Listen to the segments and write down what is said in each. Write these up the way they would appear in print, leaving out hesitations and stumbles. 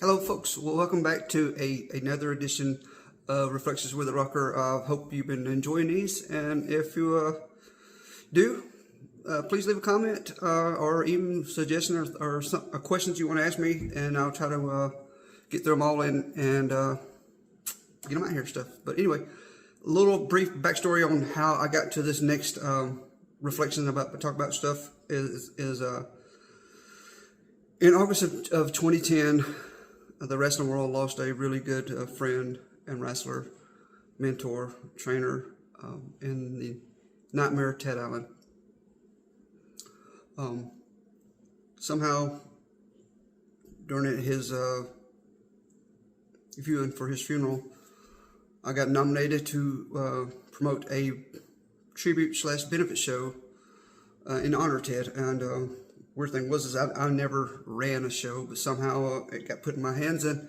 Hello folks, well, welcome back to another edition of Reflections with a Rocker. I hope you've been enjoying these, and if you do, please leave a comment or even suggestion or questions you want to ask me, and I'll try to get through them all and get them out here and stuff. But anyway, a little brief backstory on how I got to this next reflection about talk about stuff is in August of 2010. The wrestling world lost a really good friend and wrestler, mentor, trainer in the Nightmare Ted Allen. Somehow, during his viewing for his funeral, I got nominated to promote a tribute/benefit show in honor of Ted. And weird thing was I never ran a show, but somehow it got put in my hands and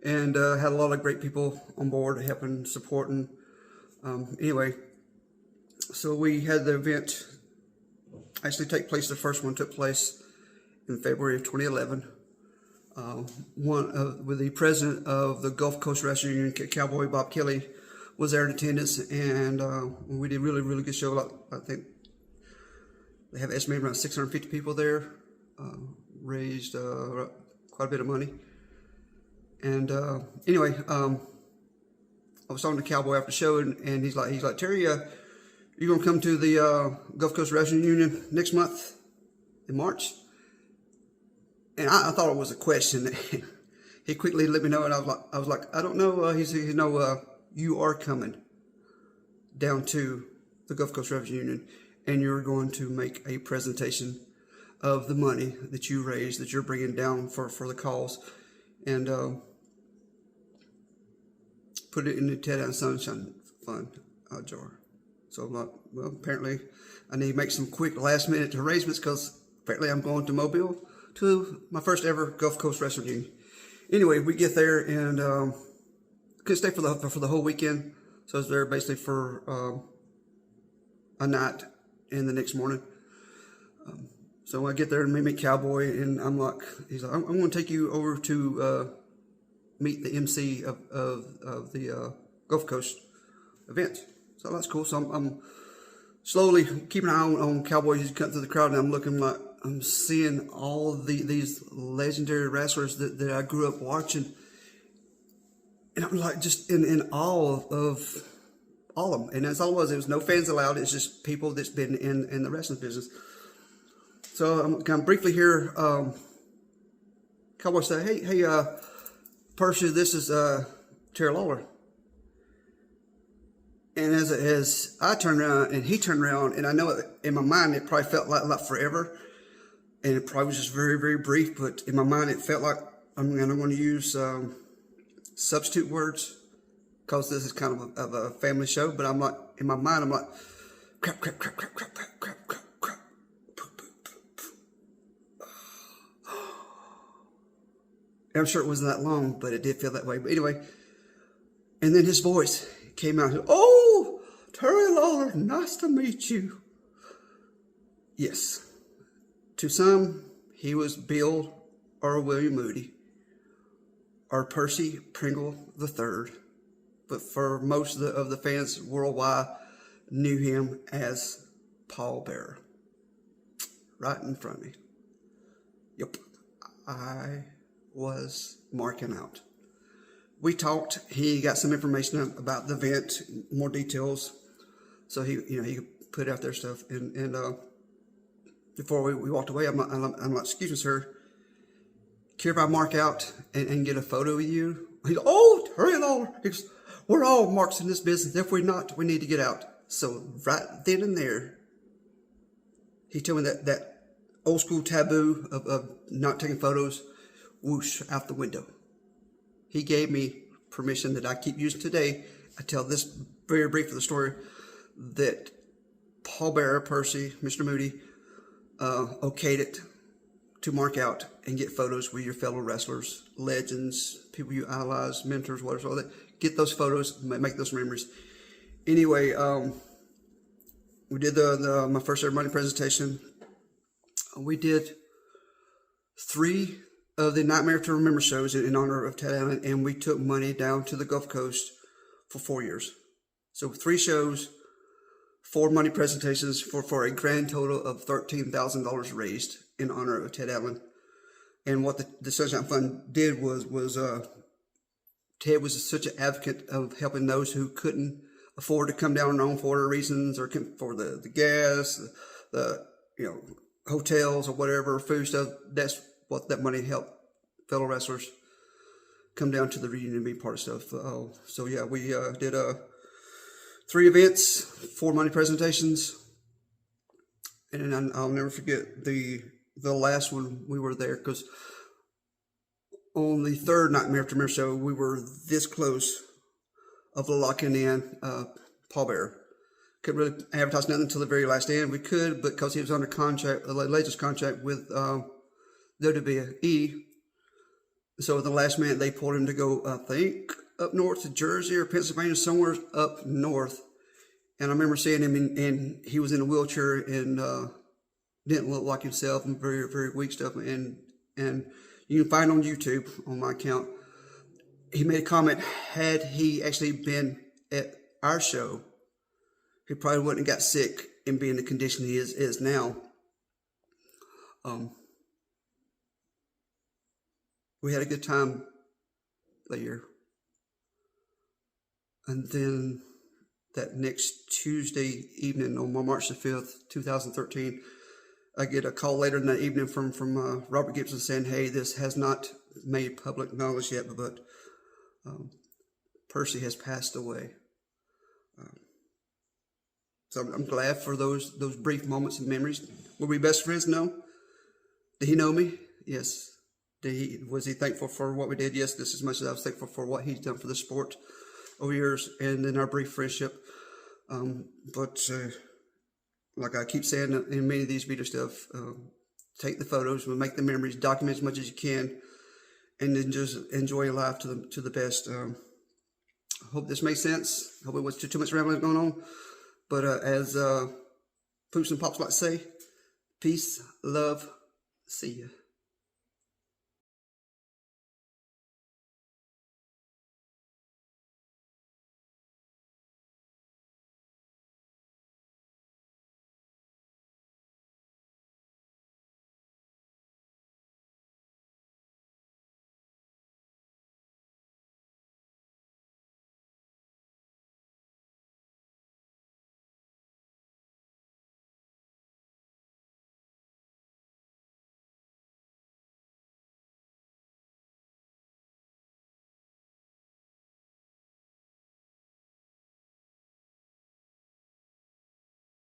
had a lot of great people on board helping, supporting. Anyway, so we had the event actually take place. The first one took place in February of 2011. With the president of the Gulf Coast Wrestling Union, Cowboy Bob Kelly, was there in attendance, and we did really good show. I think they have estimated around 650 people there, raised quite a bit of money. And anyway, I was talking to Cowboy after the show, and he's like, Terry, you gonna come to the Gulf Coast Wrestling Union next month in March? And I thought it was a question. He quickly let me know, and I was like, I don't know. He said, you are coming down to the Gulf Coast Wrestling Union, and you're going to make a presentation of the money that you raised, that you're bringing down for the cause, and put it in the Ted Allen Sunshine Fund jar. So I'm like, well, apparently I need to make some quick last-minute arrangements, because apparently I'm going to Mobile to my first ever Gulf Coast Wrestling Union. Anyway, we get there, and couldn't stay for the whole weekend, so I was there basically for a night and the next morning. So I get there and meet Cowboy, and he's like, I'm going to take you over to meet the MC of the Gulf Coast event. So that's cool. So I'm slowly keeping an eye on Cowboy. He's cutting through the crowd, and I'm looking like I'm seeing all of these legendary wrestlers that I grew up watching, and I'm like just in awe of all of them. And that's all it was. There was no fans allowed. It's just people that's been in the wrestling business. So I'm going to briefly hear Cowboy say, hey, Percy, this is Terry Lawler. And as I turned around and he turned around, and I know in my mind it probably felt like forever, and it probably was just very brief, but in my mind it felt like I'm going to use substitute words, because this is kind of a family show. But I'm like, in my mind, I'm like, crap, poop, and I'm sure it wasn't that long, but it did feel that way. But anyway, and then his voice came out. Oh, Terry Lawler, nice to meet you. Yes, to some, he was Bill or William Moody or Percy Pringle III. But for most of the fans worldwide, knew him as Paul Bearer. Right in front of me. Yep, I was marking out. We talked. He got some information about the event, more details. So he could put out their stuff. And before we walked away, I'm like, excuse me, sir, care if I mark out and get a photo of you? He's like, oh, Terry Lawler. He goes, we're all marks in this business. If we're not, we need to get out. So right then and there, he told me that old school taboo of not taking photos, whoosh, out the window. He gave me permission that I keep using today. I tell this very brief of the story, that Paul Bearer, Percy, Mr. Moody, okayed it to mark out and get photos with your fellow wrestlers, legends, people you idolize, mentors, whatever, all that. Get those photos, make those memories. Anyway, we did my first ever money presentation. We did 3 of the Nightmare to Remember shows in honor of Ted Allen, and we took money down to the Gulf Coast for 4 years. So 3 shows, 4 money presentations for a grand total of $13,000 raised in honor of Ted Allen. And what the Sunshine Fund did was Ted was such an advocate of helping those who couldn't afford to come down on their own for whatever reasons, or for the gas, the hotels or whatever, food stuff. That's what that money helped fellow wrestlers come down to the reunion and be part of stuff. So yeah, we did 3 events, 4 money presentations, and I'll never forget the last one. We were there because on the 3rd Nightmare After Mirror show, we were this close of locking in Paul Bearer. Couldn't really advertise nothing until the very last end. We could, but because he was under contract, the latest contract with WWE. So at the last minute, they pulled him to go, I think, up north to Jersey or Pennsylvania, somewhere up north. And I remember seeing him, and he was in a wheelchair and didn't look like himself, and very, very weak stuff. And you can find on YouTube, on my account, he made a comment, had he actually been at our show, he probably wouldn't have got sick and be in the condition he is now. We had a good time that year. And then that next Tuesday evening, on March the 5th, 2013, I get a call later in that evening from Robert Gibson saying, hey, this has not made public knowledge yet, but Percy has passed away. So I'm glad for those brief moments and memories. Were we best friends? No. Did he know me? Yes. Was he thankful for what we did? Yes, just as much as I was thankful for what he's done for the sport over years and in our brief friendship. But like I keep saying in many of these video stuff, take the photos, make the memories, document as much as you can, and then just enjoy your life to the best. I hope this makes sense. I hope it wasn't too much rambling going on. But as Poops and Pops like to say, peace, love, see ya.